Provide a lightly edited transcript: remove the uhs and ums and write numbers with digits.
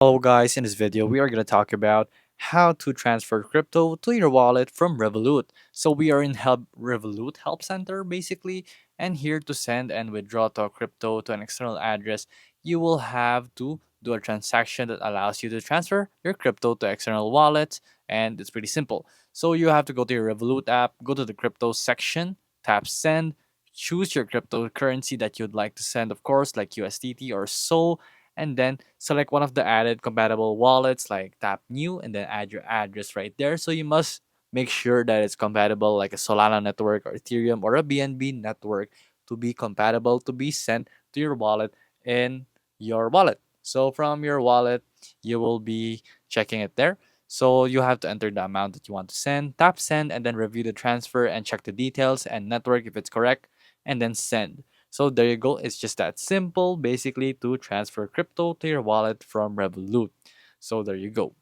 Hello guys, in this video we are going to talk about how to transfer crypto to your wallet from Revolut. So we are in Revolut Help Center basically, and here to send and withdraw to crypto to an external address, you will have to do a transaction that allows you to transfer your crypto to external wallets, and it's pretty simple. So you have to go to your Revolut app, go to the crypto section, tap send, choose your cryptocurrency that you'd like to send, of course, like USDT or SOL, and then select one of the added compatible wallets like tap new and then add your address right there. So you must make sure that it's compatible like a Solana network or Ethereum or a BNB network to be compatible to be sent to your wallet in your wallet. So from your wallet, you will be checking it there. So you have to enter the amount that you want to send, tap send, and then review the transfer and check the details and network if it's correct, and then send. So there you go. It's just that simple, basically, to transfer crypto to your wallet from Revolut. So there you go.